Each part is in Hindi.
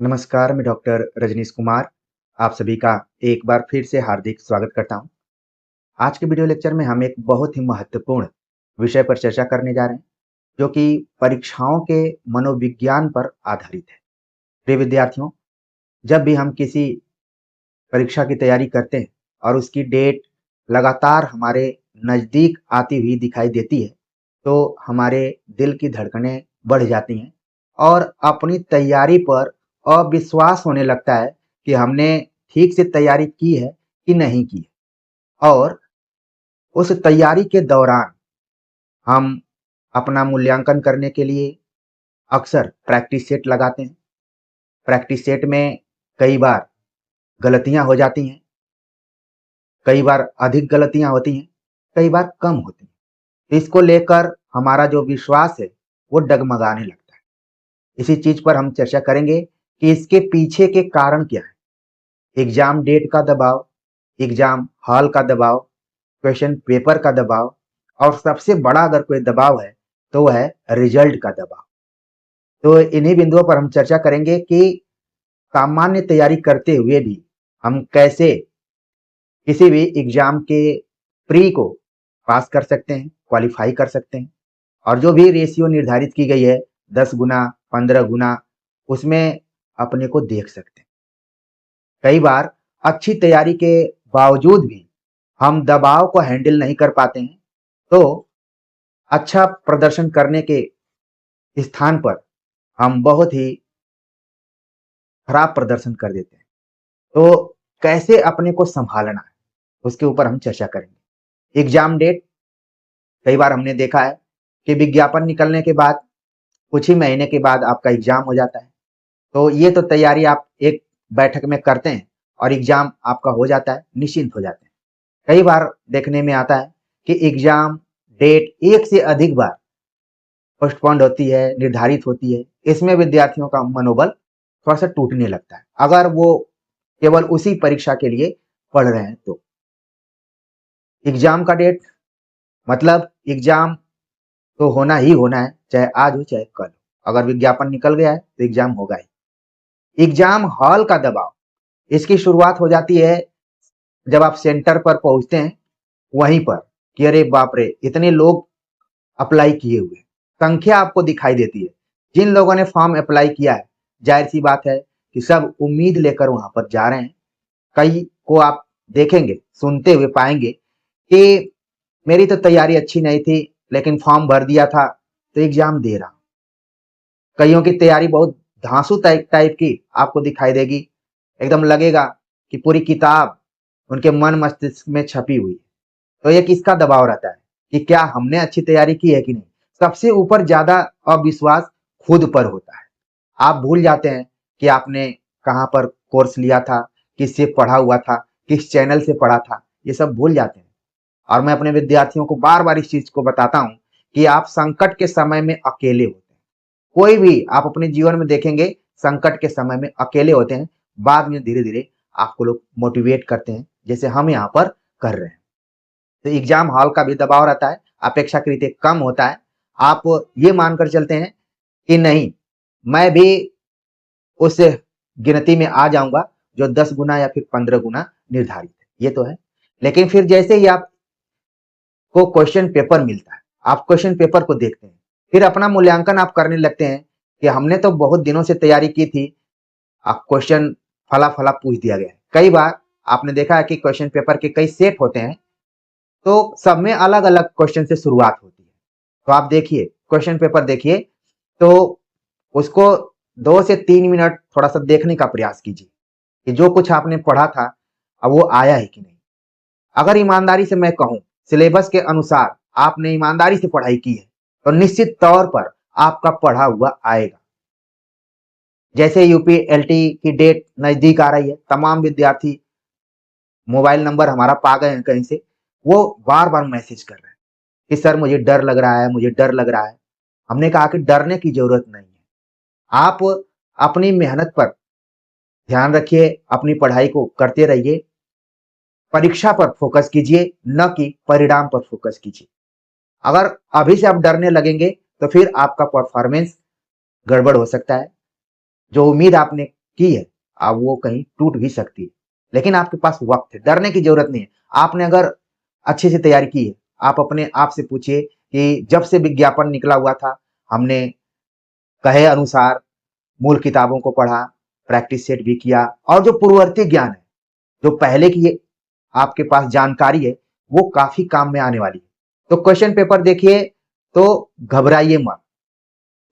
नमस्कार, मैं डॉक्टर रजनीश कुमार आप सभी का एक बार फिर से हार्दिक स्वागत करता हूं। आज के वीडियो लेक्चर में हम एक बहुत ही महत्वपूर्ण विषय पर चर्चा करने जा रहे हैं, जो कि परीक्षाओं के मनोविज्ञान पर आधारित है। प्रिय विद्यार्थियों, जब भी हम किसी परीक्षा की तैयारी करते हैं और उसकी डेट लगातार हमारे नज़दीक आती हुई दिखाई देती है, तो हमारे दिल की धड़कनें बढ़ जाती हैं और अपनी तैयारी पर अविश्वास होने लगता है कि हमने ठीक से तैयारी की है कि नहीं की है। और उस तैयारी के दौरान हम अपना मूल्यांकन करने के लिए अक्सर प्रैक्टिस सेट लगाते हैं। प्रैक्टिस सेट में कई बार गलतियां हो जाती हैं, कई बार अधिक गलतियां होती हैं, कई बार कम होती हैं। इसको लेकर हमारा जो विश्वास है वो डगमगाने लगता है। इसी चीज पर हम चर्चा करेंगे कि इसके पीछे के कारण क्या है। एग्जाम डेट का दबाव, एग्जाम हॉल का दबाव, क्वेश्चन पेपर का दबाव और सबसे बड़ा अगर कोई दबाव है तो वह है रिजल्ट का दबाव। तो इन्हीं बिंदुओं पर हम चर्चा करेंगे कि सामान्य तैयारी करते हुए भी हम कैसे किसी भी एग्जाम के प्री को पास कर सकते हैं, क्वालिफाई कर सकते हैं। और जो भी रेशियो निर्धारित की गई है 10 गुना, 15 गुना, उसमें अपने को देख सकते हैं। कई बार अच्छी तैयारी के बावजूद भी हम दबाव को हैंडल नहीं कर पाते हैं, तो अच्छा प्रदर्शन करने के स्थान पर हम बहुत ही खराब प्रदर्शन कर देते हैं। तो कैसे अपने को संभालना है, उसके ऊपर हम चर्चा करेंगे। एग्जाम डेट, कई बार हमने देखा है कि विज्ञापन निकलने के बाद कुछ ही महीने के बाद आपका एग्जाम हो जाता है। तो ये तो तैयारी आप एक बैठक में करते हैं और एग्जाम आपका हो जाता है, निश्चिंत हो जाते हैं। कई बार देखने में आता है कि एग्जाम डेट एक से अधिक बार पोस्टपोन्ड होती है, निर्धारित होती है। इसमें विद्यार्थियों का मनोबल थोड़ा-सा टूटने लगता है, अगर वो केवल उसी परीक्षा के लिए पढ़ रहे हैं तो। एग्जाम का डेट मतलब एग्जाम तो होना ही होना है, चाहे आज हो चाहे कल हो। अगर विज्ञापन निकल गया है तो एग्जाम होगा ही। एग्जाम हॉल का दबाव, इसकी शुरुआत हो जाती है जब आप सेंटर पर पहुंचते हैं, वहीं पर कि अरे बाप रे! इतने लोग अप्लाई किए हुए हैं। संख्या आपको दिखाई देती है। जिन लोगों ने फॉर्म अप्लाई किया है, जाहिर-सी बात है कि सब उम्मीद लेकर वहाँ पर जा रहे हैं। कई को आप देखेंगे, सुनते हुए पाएँगे कि मेरी तो तैयारी अच्छी नहीं थी, लेकिन फॉर्म भर दिया था, तो एग्ज़ाम दे रहा हूँ। कइयों की तैयारी बहुत धांसू टाइप टाइप की आपको दिखाई देगी। एकदम लगेगा कि पूरी किताब उनके मन मस्तिष्क में छपी हुई है। तो ये किसका दबाव रहता है कि क्या हमने अच्छी तैयारी की है कि नहीं? सबसे ऊपर ज़्यादा अविश्वास खुद पर होता है। आप भूल जाते हैं कि आपने कहाँ पर कोर्स लिया था, किससे पढ़ा हुआ था, किस चैनल से पढ़ा था, ये सब भूल जाते हैं। और मैं अपने विद्यार्थियों को बार-बार इस चीज़ को बताता हूँ कि आप संकट के समय में अकेले होते हैं। कोई भी आप अपने जीवन में देखेंगे, संकट के समय में अकेले होते हैं, बाद में धीरे-धीरे आपको लोग मोटिवेट करते हैं, जैसे हम यहाँ पर कर रहे हैं। तो एग्जाम हॉल का भी दबाव रहता है, अपेक्षाकृत कम होता है। आप ये मानकर चलते हैं कि नहीं, मैं भी उस गिनती में आ जाऊँगा जो 10 गुना या फिर 15 गुना निर्धारित है, ये तो है। लेकिन फिर जैसे ही आपको क्वेश्चन पेपर मिलता है, आप क्वेश्चन पेपर को देखते हैं, फिर अपना मूल्यांकन आप करने लगते हैं कि हमने तो बहुत दिनों से तैयारी की थी, क्वेश्चन फला-फला पूछ दिया गया है। कई बार आपने देखा है कि क्वेश्चन पेपर के कई सेट होते हैं, तो सब में अलग-अलग क्वेश्चन से शुरुआत होती है। तो आप देखिए, क्वेश्चन पेपर देखिए, तो उसको 2 से 3 मिनट थोड़ा-सा देखने का प्रयास कीजिए कि जो कुछ आपने पढ़ा था, अब वो आया है कि नहीं। अगर ईमानदारी से मैं कहूँ, सिलेबस के अनुसार आपने ईमानदारी से पढ़ाई की है, तो निश्चित तौर पर आपका पढ़ा हुआ आएगा। जैसे यूपीएलटी की डेट नज़दीक आ रही है, तमाम विद्यार्थी मोबाइल नंबर हमारा पा गए हैं कहीं से, वो बार-बार मैसेज कर रहे हैं कि सर मुझे डर लग रहा है, मुझे डर लग रहा है। हमने कहा कि डरने की ज़रूरत नहीं है। आप अपनी मेहनत पर ध्यान रखिए, अपनी पढ़ाई को करते रहिए, परीक्षा पर फ़ोकस कीजिए, न कि परिणाम पर फ़ोकस कीजिए। अगर अभी से आप डरने लगेंगे, तो फिर आपका परफ़ॉर्मेंस गड़बड़ हो सकता है। जो उम्मीद आपने की है, अब वो कहीं टूट भी सकती है। लेकिन आपके पास वक्त है, डरने की जरूरत नहीं है। आपने अगर अच्छे से तैयारी की है, आप अपने आप से पूछिए कि जब से विज्ञापन निकला हुआ था, हमने कहे अनुसार मूल किताबों को पढ़ा, प्रैक्टिस सेट भी किया, और जो पूर्ववर्ती ज्ञान है, जो पहले की आपके पास जानकारी है, वो काफी काम में आने वाली है। तो क्वेश्चन पेपर देखिए तो घबराइए मत।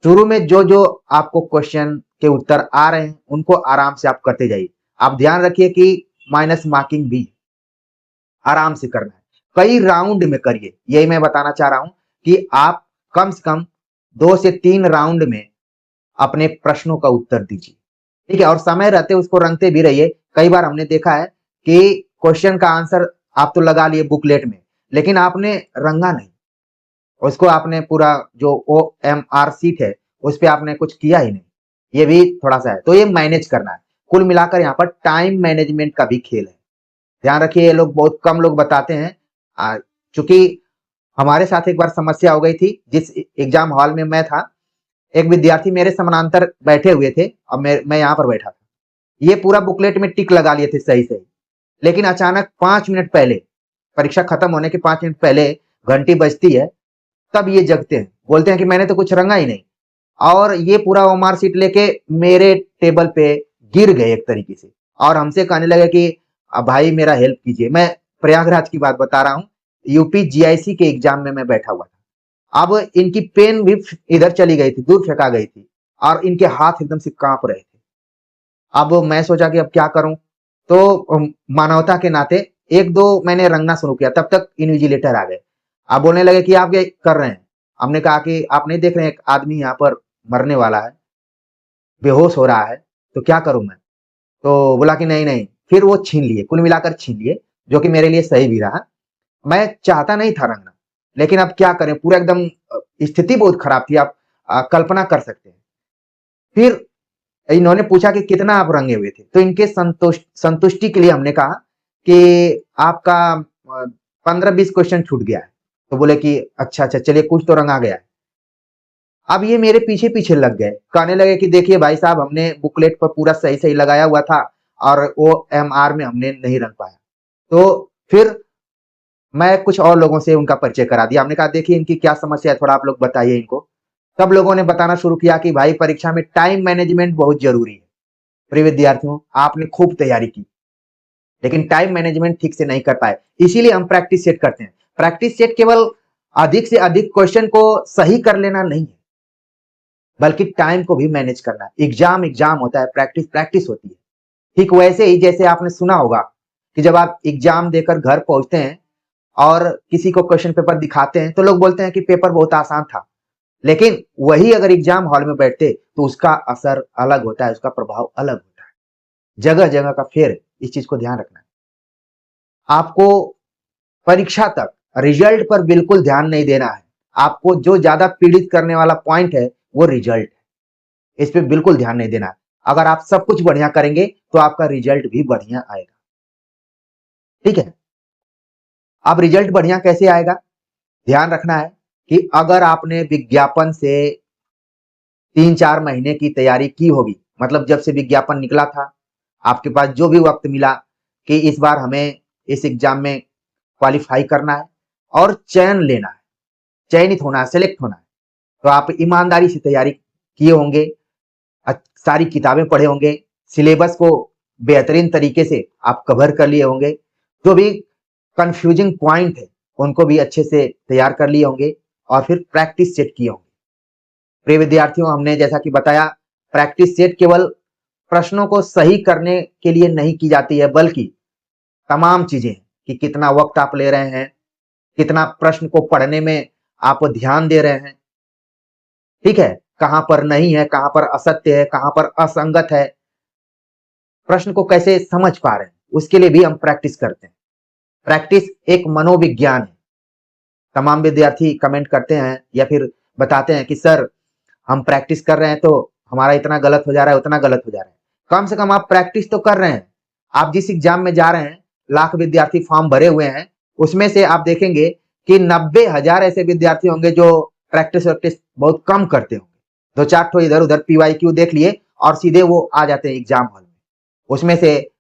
शुरू में जो जो आपको क्वेश्चन के उत्तर आ रहे हैं, उनको आराम से आप करते जाइए। आप ध्यान रखिए कि माइनस मार्किंग भी आराम से करना है, कई राउंड में करिए। यही मैं बताना चाह रहा हूं कि आप कम से कम 2 से 3 राउंड में अपने प्रश्नों का उत्तर दीजिए, ठीक है। और समय रहते उसको रंगते भी रहिए। कई बार हमने देखा है कि क्वेश्चन का आंसर आप तो लगा लिए बुकलेट में, लेकिन आपने रंगा नहीं उसको, आपने पूरा जो OMR सीट है उस पर आपने कुछ किया ही नहीं। ये भी थोड़ा सा है, तो ये मैनेज करना है। कुल मिलाकर यहाँ पर टाइम मैनेजमेंट का भी खेल है। ध्यान रखिए, ये लोग बहुत कम लोग बताते हैं। चूंकि हमारे साथ एक बार समस्या हो गई थी, जिस एग्जाम हॉल में मैं था, एक विद्यार्थी मेरे समानांतर बैठे हुए थे और मैं यहाँ पर बैठा था। ये पूरा बुकलेट में टिक लगा लिए थे सही सही, लेकिन अचानक 5 मिनट पहले, परीक्षा खत्म होने के 5 मिनट पहले घंटी बजती है, तब ये जगते हैं, बोलते हैं कि मैंने तो कुछ रंगा ही नहीं। और ये पूरा ओमार सीट लेके मेरे टेबल पे गिर गए एक तरीके से, और हमसे कहने लगे कि भाई मेरा हेल्प कीजिए। मैं प्रयागराज की बात बता रहा हूँ, यूपी GIC के एग्जाम में मैं बैठा हुआ था। अब इनकी पेन भी इधर चली गई थी, दूर फेंका गई थी, और इनके हाथ एकदम से कांप रहे थे। अब मैं सोचा कि अब क्या करूं, तो मानवता के नाते एक दो मैंने रंगना शुरू किया। तब तक इन्विजिलेटर आ गए। अब बोलने लगे कि आप ये कर रहे हैं। हमने कहा कि आप नहीं देख रहे हैं एक आदमी यहाँ पर मरने वाला है, बेहोश हो रहा है, तो क्या करूं मैं। तो बोला कि नहीं नहीं, फिर वो छीन लिए, कुल मिलाकर छीन लिए, जो कि मेरे लिए सही भी रहा। मैं चाहता नहीं था रंगना, लेकिन अब क्या करें, पूरा एकदम स्थिति बहुत खराब थी, आप कल्पना कर सकते हैं। फिर इन्होंने पूछा कि कितना आप रंगे हुए थे, तो इनके संतुष्टि के लिए हमने कहा कि आपका 15-20 क्वेश्चन छूट गया है। तो बोले कि अच्छा अच्छा, चलिए कुछ तो रंगा गया है। अब ये मेरे पीछे पीछे लग गए, कहने लगे कि देखिए भाई साहब, हमने बुकलेट पर पूरा सही सही लगाया हुआ था, और OMR में हमने नहीं रंग पाया। तो फिर मैं कुछ और लोगों से उनका परिचय करा दिया। हमने कहा देखिए इनकी क्या समस्या है, थोड़ा आप लोग बताइए इनको। सब लोगों ने बताना शुरू किया कि भाई परीक्षा में टाइम मैनेजमेंट बहुत जरूरी है। प्रिय विद्यार्थियों, आपने खूब तैयारी की, लेकिन टाइम मैनेजमेंट ठीक से नहीं कर पाए। इसीलिए हम प्रैक्टिस सेट करते हैं। प्रैक्टिस सेट केवल अधिक से अधिक क्वेश्चन को सही कर लेना नहीं है, बल्कि टाइम को भी मैनेज करना है। एग्जाम एग्जाम होता है, प्रैक्टिस प्रैक्टिस होती है। ठीक वैसे ही जैसे आपने सुना होगा कि जब आप एग्जाम देकर घर पहुंचते हैं और किसी को क्वेश्चन पेपर दिखाते हैं, तो लोग बोलते हैं कि पेपर बहुत आसान था। लेकिन वही अगर एग्जाम हॉल में बैठते तो उसका असर अलग होता है, उसका प्रभाव अलग होता है। जगह जगह का फेर, इस चीज को ध्यान रखना है। आपको परीक्षा तक रिजल्ट पर बिल्कुल ध्यान नहीं देना है। आपको जो ज्यादा पीड़ित करने वाला पॉइंट है वो रिजल्ट है, इस पे बिल्कुल ध्यान नहीं देना है। अगर आप सब कुछ बढ़िया करेंगे तो आपका रिजल्ट भी बढ़िया आएगा, ठीक है। अब रिजल्ट बढ़िया कैसे आएगा, ध्यान रखना है कि अगर आपने विज्ञापन से 3-4 महीने की तैयारी की होगी, मतलब जब से विज्ञापन निकला था, आपके पास जो भी वक्त मिला कि इस बार हमें इस एग्जाम में क्वालिफाई करना है और चयन लेना है, चयनित होना है, सेलेक्ट होना है, तो आप ईमानदारी से तैयारी किए होंगे, सारी किताबें पढ़े होंगे, सिलेबस को बेहतरीन तरीके से आप कवर कर लिए होंगे, जो भी कंफ्यूजिंग पॉइंट है उनको भी अच्छे से तैयार कर लिए होंगे, और फिर प्रैक्टिस सेट किए होंगे। प्रिय विद्यार्थियों, हमने जैसा कि बताया, प्रैक्टिस सेट केवल प्रश्नों को सही करने के लिए नहीं की जाती है, बल्कि तमाम चीजें कि कितना वक्त आप ले रहे हैं, कितना प्रश्न को पढ़ने में आप ध्यान दे रहे हैं, ठीक है, कहां पर नहीं है, कहां पर असत्य है, कहां पर असंगत है, प्रश्न को कैसे समझ पा रहे हैं, उसके लिए भी हम प्रैक्टिस करते हैं। प्रैक्टिस एक मनोविज्ञान है। तमाम विद्यार्थी कमेंट करते हैं या फिर बताते हैं कि सर हम प्रैक्टिस कर रहे हैं तो हमारा इतना गलत हो जा रहा है, उतना गलत हो जा रहा है। कम से कम आप प्रैक्टिस तो कर रहे हैं। आप जिस एग्जाम में जा रहे हैं, लाख विद्यार्थी फॉर्म भरे हुए हैं, उसमें से आप देखेंगे कि 90,000 ऐसे विद्यार्थी होंगे जो प्रैक्टिस वैक्टिस बहुत कम करते होंगे। 2-4 ठो इधर उधर PYQ देख लिए और सीधे वो आ जाते हैं एग्जाम हॉल में। उसमें से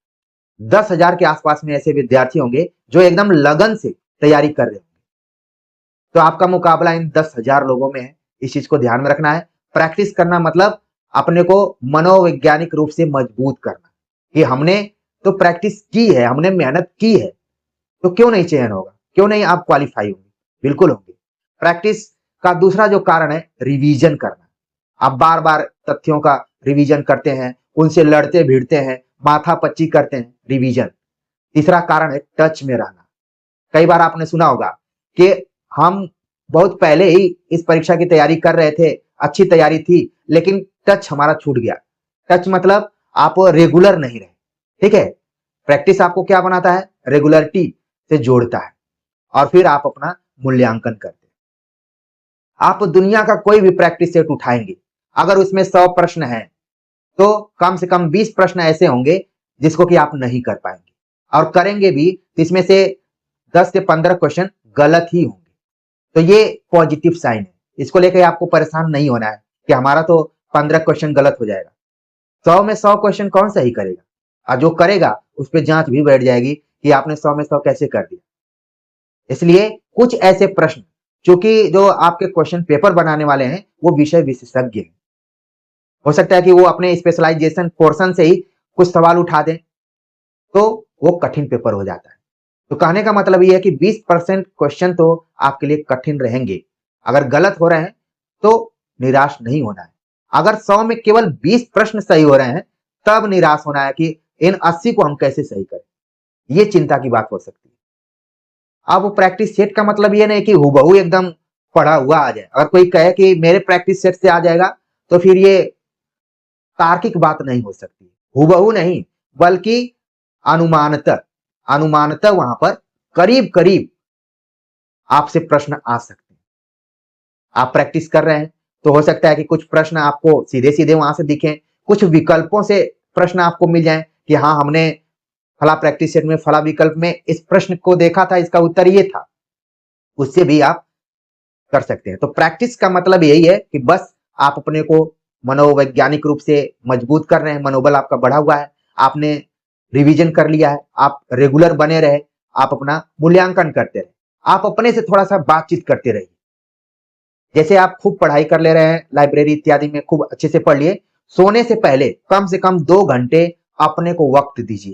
10,000 के आसपास में ऐसे विद्यार्थी होंगे जो एकदम लगन से तैयारी कर रहे होंगे। तो आपका मुकाबला इन 10,000 लोगों में है। इस चीज को ध्यान में रखना है। प्रैक्टिस करना मतलब अपने को मनोवैज्ञानिक रूप से मजबूत करना कि हमने तो प्रैक्टिस की है, हमने मेहनत की है, तो क्यों नहीं चयन होगा, क्यों नहीं आप क्वालिफाई होंगे, बिल्कुल होंगे। प्रैक्टिस का दूसरा जो कारण है रिवीजन करना। आप बार बार तथ्यों का रिवीजन करते हैं, उनसे लड़ते भिड़ते हैं, माथापच्ची करते हैं, रिवीजन। तीसरा कारण है टच में रहना। कई बार आपने सुना होगा कि हम बहुत पहले ही इस परीक्षा की तैयारी कर रहे थे, अच्छी तैयारी थी, लेकिन टच हमारा छूट गया। टच मतलब आप रेगुलर नहीं रहे। ठीक है, प्रैक्टिस आपको क्या बनाता है, रेगुलरिटी से जोड़ता है और फिर आप अपना मूल्यांकन करते हैं। आप दुनिया का कोई भी प्रैक्टिस सेट उठाएंगे, अगर उसमें 100 प्रश्न है तो कम से कम 20 प्रश्न ऐसे होंगे जिसको कि आप नहीं कर पाएंगे, और करेंगे भी तो इसमें से 10 से 15 क्वेश्चन गलत ही होंगे। तो ये पॉजिटिव साइन है। इसको लेकर आपको परेशान नहीं होना है कि हमारा तो 15 क्वेश्चन गलत हो जाएगा। 100 में 100 क्वेश्चन कौन सही करेगा, और जो करेगा उस पर जांच भी बैठ जाएगी कि आपने 100 में 100 कैसे कर दिया। इसलिए कुछ ऐसे प्रश्न, चूंकि जो आपके क्वेश्चन पेपर बनाने वाले हैं वो विषय विशेषज्ञ हैं, हो सकता है कि वो अपने स्पेशलाइजेशन पोर्शन से ही कुछ सवाल उठा दें, तो वो कठिन पेपर हो जाता है। तो कहने का मतलब ये है कि 20% क्वेश्चन तो आपके लिए कठिन रहेंगे। अगर गलत हो रहे हैं तो निराश नहीं होना है। अगर 100 में केवल 20 प्रश्न सही हो रहे हैं तब निराश होना है कि इन 80 को हम कैसे सही करें। ये चिंता की बात हो सकती है। अब वो प्रैक्टिस सेट का मतलब ये नहीं कि हूबहू एकदम पढ़ा हुआ आ जाए। अगर कोई कहे कि मेरे प्रैक्टिस सेट से आ जाएगा तो फिर ये तार्किक बात नहीं हो सकती। हूबहू नहीं, बल्कि अनुमानतः अनुमानतः वहां पर करीब करीब आपसे प्रश्न आ सकते हैं। आप प्रैक्टिस कर रहे हैं तो हो सकता है कि कुछ प्रश्न आपको सीधे सीधे वहां से दिखें, कुछ विकल्पों से प्रश्न आपको मिल जाए कि हाँ, हमने फला प्रैक्टिस सेट में फला विकल्प में इस प्रश्न को देखा था, इसका उत्तर ये था। उससे भी आप कर सकते हैं। तो प्रैक्टिस का मतलब यही है कि बस आप अपने को मनोवैज्ञानिक रूप से मजबूत कर रहे हैं, मनोबल आपका बढ़ा हुआ है, आपने रिवीजन कर लिया है, आप रेगुलर बने रहे, आप अपना मूल्यांकन करते रहे, आप अपने से थोड़ा सा बातचीत करते रहिए। जैसे आप खूब पढ़ाई कर ले रहे हैं, लाइब्रेरी इत्यादि में खूब अच्छे से पढ़ लिए, सोने से पहले कम से कम 2 घंटे अपने को वक्त दीजिए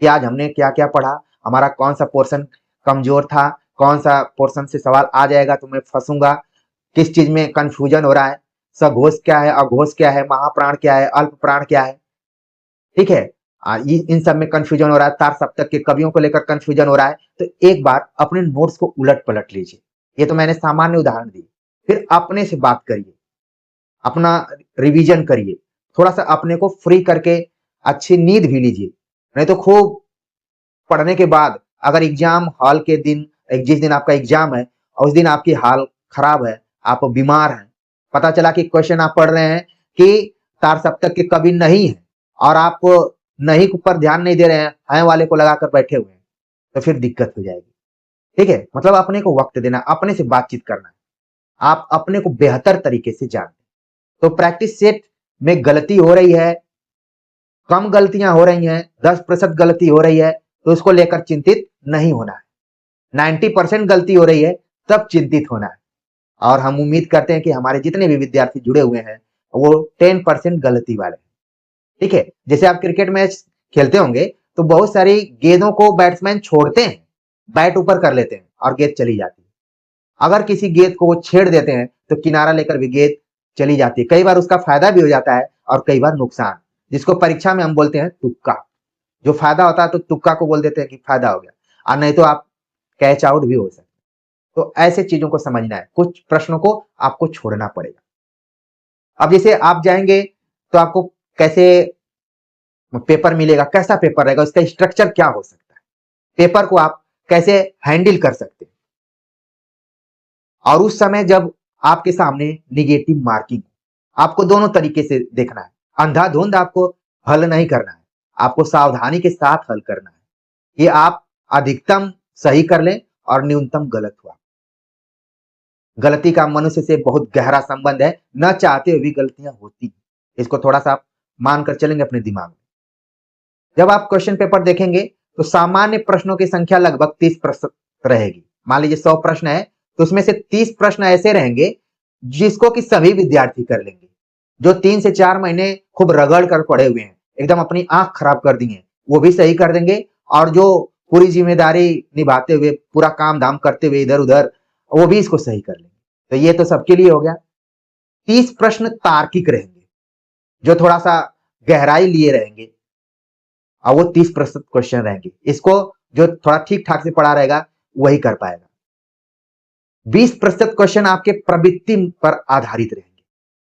कि आज हमने क्या क्या पढ़ा, हमारा कौन सा पोर्शन कमजोर था, कौन सा पोर्शन से सवाल आ जाएगा तो मैं फंसूंगा, किस चीज में कंफ्यूजन हो रहा है, सघोष क्या है, अघोष क्या है, महाप्राण क्या है, अल्प प्राण क्या है। ठीक है, इन सब में कंफ्यूजन हो रहा है, तार सप्तक के कवियों को लेकर कंफ्यूजन हो रहा है, तो एक बार अपने नोट्स को उलट पलट लीजिए। ये तो मैंने सामान्य उदाहरण दी। फिर अपने से बात करिए, अपना रिवीजन करिए, थोड़ा सा अपने को फ्री करके अच्छी नींद भी लीजिए। नहीं तो खूब पढ़ने के बाद अगर एग्जाम हॉल के दिन, जिस दिन आपका एग्जाम है और उस दिन आपकी हाल खराब है, आप बीमार हैं, पता चला कि क्वेश्चन आप पढ़ रहे हैं कि तार सप्तक के कवि नहीं है और आप नहीं पर ध्यान नहीं दे रहे हैं वाले को लगाकर बैठे हुए हैं, तो फिर दिक्कत हो जाएगी। ठीक है, मतलब अपने को वक्त देना, अपने से बातचीत करना है, आप अपने को बेहतर तरीके से जानते। तो प्रैक्टिस सेट में गलती हो रही है, कम गलतियां हो रही हैं, 10% गलती हो रही है, तो उसको लेकर चिंतित नहीं होना है। 90% गलती हो रही है तब चिंतित होना है। और हम उम्मीद करते हैं कि हमारे जितने भी विद्यार्थी जुड़े हुए हैं वो 10% गलती वाले हैं। ठीक है, जैसे आप क्रिकेट मैच खेलते होंगे तो बहुत सारी गेंदों को बैट्समैन छोड़ते हैं, बैट ऊपर कर लेते हैं और गेंद चली जाती है। अगर किसी गेंद को वो छेड़ देते हैं तो किनारा लेकर भी गेंद चली जाती है। कई बार उसका फायदा भी हो जाता है और कई बार नुकसान, जिसको परीक्षा में हम बोलते हैं तुक्का। जो फायदा होता है तो तुक्का को बोल देते हैं कि फायदा हो गया, और नहीं तो आप कैच आउट भी हो सकते। तो ऐसे चीजों को समझना है, कुछ प्रश्नों को आपको छोड़ना पड़ेगा। अब जैसे आप जाएंगे तो आपको कैसे पेपर मिलेगा, कैसा पेपर रहेगा, उसका स्ट्रक्चर क्या हो सकता है, पेपर को आप कैसे हैंडल कर सकते हैं। और उस समय जब आपके सामने निगेटिव मार्किंग, आपको दोनों तरीके से देखना है। अंधाधुंध आपको हल नहीं करना है, आपको सावधानी के साथ हल करना है कि आप अधिकतम सही कर लें और न्यूनतम गलत हुआ। गलती का मनुष्य से बहुत गहरा संबंध है, न चाहते हुए भी गलतियां होती हैं। इसको थोड़ा सा आप मानकर चलेंगे अपने दिमाग में। जब आप क्वेश्चन पेपर देखेंगे तो सामान्य प्रश्नों की संख्या लगभग 30 प्रतिशत रहेगी। मान लीजिए 100 प्रश्न है तो उसमें से 30 प्रश्न ऐसे रहेंगे जिसको कि सभी विद्यार्थी कर लेंगे। जो 3 से 4 महीने खूब रगड़ कर पढ़े हुए हैं, एकदम अपनी आंख खराब कर दी है, वो भी सही कर देंगे। और जो पूरी जिम्मेदारी निभाते हुए, पूरा काम धाम करते हुए इधर उधर, वो भी इसको सही कर लेंगे। तो ये तो सबके लिए हो गया। 30 प्रश्न तार्किक रहेंगे, जो थोड़ा सा गहराई लिए रहेंगे, और वो 30% क्वेश्चन रहेंगे। इसको जो थोड़ा ठीक ठाक से पढ़ा रहेगा वही कर पाएगा। 20% क्वेश्चन आपके प्रवृत्ति पर आधारित रहेंगे,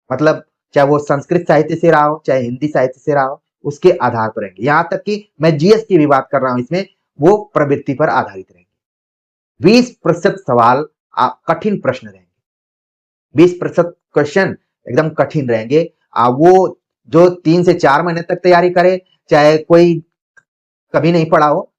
मतलब चाहे वो संस्कृत साहित्य से रहा हो, चाहे हिंदी साहित्य से रहा हो, उसके आधार पर रहेंगे। यहां तक कि मैं जीएस की भी बात कर रहा हूं, इसमें वो प्रवृत्ति पर आधारित रहेंगे। 20% सवाल कठिन प्रश्न रहेंगे, 20% क्वेश्चन एकदम कठिन रहेंगे। वो जो 3 से 4 महीने तक तैयारी करे, चाहे कोई कभी नहीं पढ़ा हो,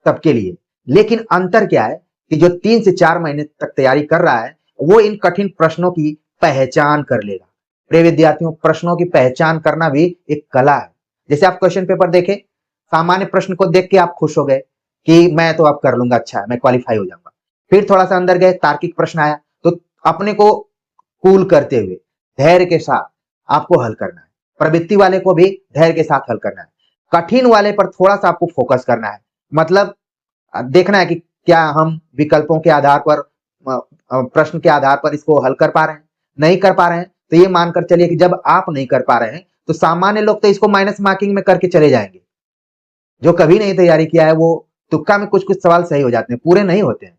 सबके लिए। लेकिन अंतर क्या है कि जो 3 से 4 महीने तक तैयारी कर रहा है, वो इन कठिन प्रश्नों की पहचान कर लेगा। प्रिय विद्यार्थियों, प्रश्नों की पहचान करना भी एक कला है। जैसे आप क्वेश्चन पेपर देखे, सामान्य प्रश्न को देख के आप खुश हो गए कि मैं तो अब कर लूंगा, अच्छा मैं क्वालिफाई हो जाऊंगा। फिर थोड़ा सा अंदर गए, तार्किक प्रश्न आया, तो अपने को कूल करते हुए धैर्य के साथ आपको हल करना है। प्रवृत्ति वाले को भी धैर्य के साथ हल करना है। कठिन वाले पर थोड़ा सा आपको फोकस करना है, मतलब देखना है कि क्या हम विकल्पों के आधार पर, प्रश्न के आधार पर इसको हल कर पा रहे हैं। नहीं कर पा रहे हैं तो ये मानकर चलिए कि जब आप नहीं कर पा रहे हैं तो सामान्य लोग तो इसको माइनस मार्किंग में करके चले जाएंगे। जो कभी नहीं तैयारी किया है वो तुक्का में कुछ कुछ सवाल सही हो जाते हैं, पूरे नहीं होते हैं।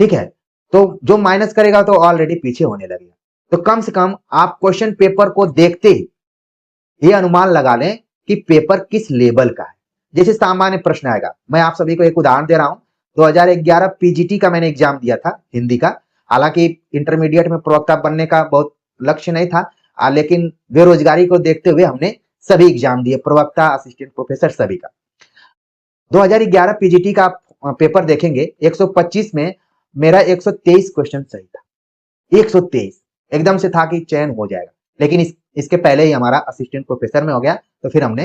ठीक है, तो जो माइनस करेगा तो ऑलरेडी पीछे होने लगेगा। तो कम से कम आप क्वेश्चन पेपर को देखते ही ये अनुमान लगा लें कि पेपर किस लेवल का है। जैसे सामान्य प्रश्न आएगा, मैं आप सभी को एक उदाहरण दे रहा हूं। 2011 पीजीटी का मैंने एग्जाम दिया था, हिंदी का। हालांकि इंटरमीडिएट में प्रवक्ता बनने का बहुत लक्ष्य नहीं था, लेकिन बेरोजगारी को देखते हुए हमने सभी एग्जाम दिए, प्रवक्ता, असिस्टेंट प्रोफेसर, सभी का। 2011 पीजीटी का पेपर देखेंगे, 125 में मेरा 123 क्वेश्चन सही था। 123 एकदम से था कि चयन हो जाएगा, लेकिन इसके पहले ही हमारा असिस्टेंट प्रोफेसर में हो गया, तो फिर हमने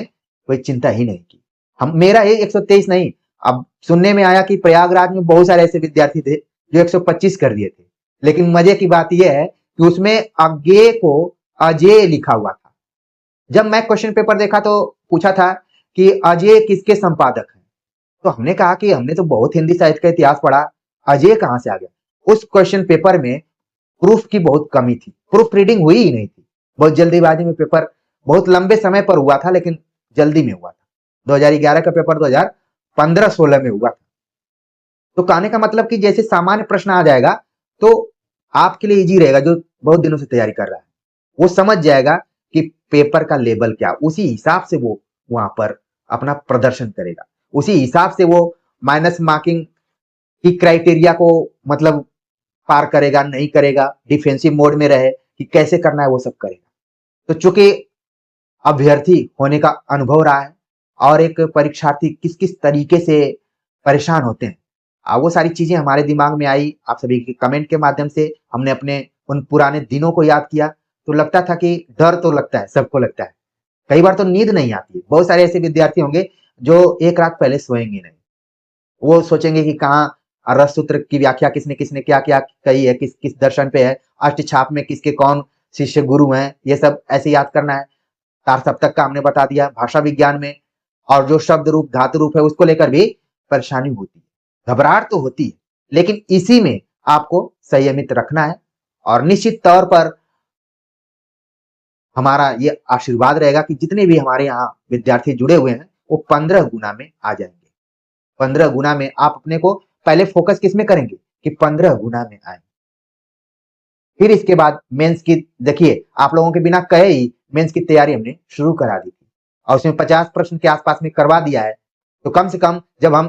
कोई चिंता ही नहीं की। हम मेरा ये 123 नहीं, अब सुनने में आया कि प्रयागराज में बहुत सारे ऐसे विद्यार्थी थे जो 125 कर दिए थे। लेकिन मजे की बात यह है कि उसमें अज्ञे को अजय लिखा हुआ था। जब मैं क्वेश्चन पेपर देखा तो पूछा था कि अजय किसके संपादक हैं, तो हमने कहा कि हमने तो बहुत हिंदी साहित्य का इतिहास पढ़ा, अजय कहां से आ गया। उस क्वेश्चन पेपर में प्रूफ की बहुत कमी थी, प्रूफ रीडिंग हुई ही नहीं थी। बहुत जल्दीबाजी में पेपर बहुत लंबे समय पर हुआ था, लेकिन जल्दी में हुआ था। 2011 का पेपर 2015-16 में हुआ था। तो कहने का मतलब कि जैसे सामान्य प्रश्न आ जाएगा तो आपके लिए इजी रहेगा, जो बहुत दिनों से तैयारी कर रहा है वो समझ जाएगा कि पेपर का लेवल क्या, उसी हिसाब से वो वहां पर अपना प्रदर्शन करेगा। उसी हिसाब से वो माइनस मार्किंग की क्राइटेरिया को मतलब पार करेगा, नहीं करेगा, डिफेंसिव मोड में रहे कि कैसे करना है, वो सब करेगा। तो चूंकि अभ्यर्थी होने का अनुभव रहा है और एक परीक्षार्थी किस किस तरीके से परेशान होते हैं, वो सारी चीजें हमारे दिमाग में आई। आप सभी के कमेंट के माध्यम से हमने अपने उन पुराने दिनों को याद किया, तो लगता था कि डर तो लगता है, सबको लगता है। कई बार तो नींद नहीं आती है। बहुत सारे ऐसे विद्यार्थी होंगे जो एक रात पहले सोएंगे नहीं, वो सोचेंगे कि कहाँ रस सूत्र की व्याख्या किसने किसने क्या क्या कही है, किस किस दर्शन पे है, अष्टछाप में किसके कौन शिष्य गुरु हैं, ये सब ऐसे याद करना है। तार सप्तक का हमने बता दिया। भाषा विज्ञान में और जो शब्द रूप धातु रूप है उसको लेकर भी परेशानी होती है, घबराहट तो होती है, लेकिन इसी में आपको संयमित रखना है। और निश्चित तौर पर हमारा ये आशीर्वाद रहेगा कि जितने भी हमारे यहाँ विद्यार्थी जुड़े हुए हैं वो 15 गुना में आ जाएंगे। 15 गुना में आप अपने को पहले फोकस किस में करेंगे कि 15 गुना में आए। फिर इसके बाद मेंस की, देखिए आप लोगों के बिना कहे ही मेंस की तैयारी हमने शुरू करा दी थी और उसमें 50 प्रश्न के आसपास में करवा दिया है। तो कम से कम जब हम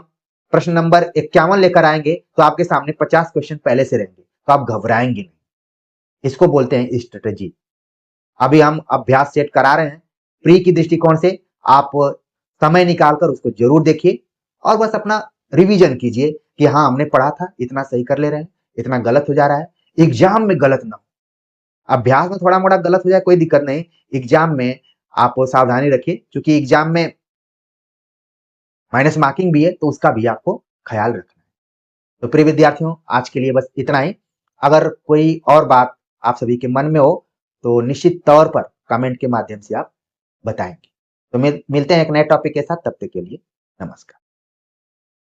प्रश्न नंबर 51 लेकर आएंगे तो आपके सामने 50 क्वेश्चन पहले से रहेंगे, तो आप घबराएंगे नहीं। इसको बोलते हैं स्ट्रेटेजी। अभी हम अभ्यास सेट करा रहे हैं प्री की दृष्टिकोण से। आप समय निकालकर उसको जरूर देखिए और बस अपना रिवीजन कीजिए कि हाँ हमने पढ़ा था, इतना सही कर ले रहे हैं, इतना गलत हो जा रहा है। एग्जाम में गलत ना हो, अभ्यास में थोड़ा मोड़ा गलत हो जाए कोई दिक्कत नहीं, एग्जाम में आप सावधानी रखिए, क्योंकि एग्जाम में माइनस मार्किंग भी है, तो उसका भी आपको ख्याल रखना है। तो प्रिय विद्यार्थियों, आज के लिए बस इतना ही। अगर कोई और बात आप सभी के मन में हो तो निश्चित तौर पर कमेंट के माध्यम से आप बताएंगे। तो मिलते हैं एक नए टॉपिक के साथ, तब तक के लिए नमस्कार।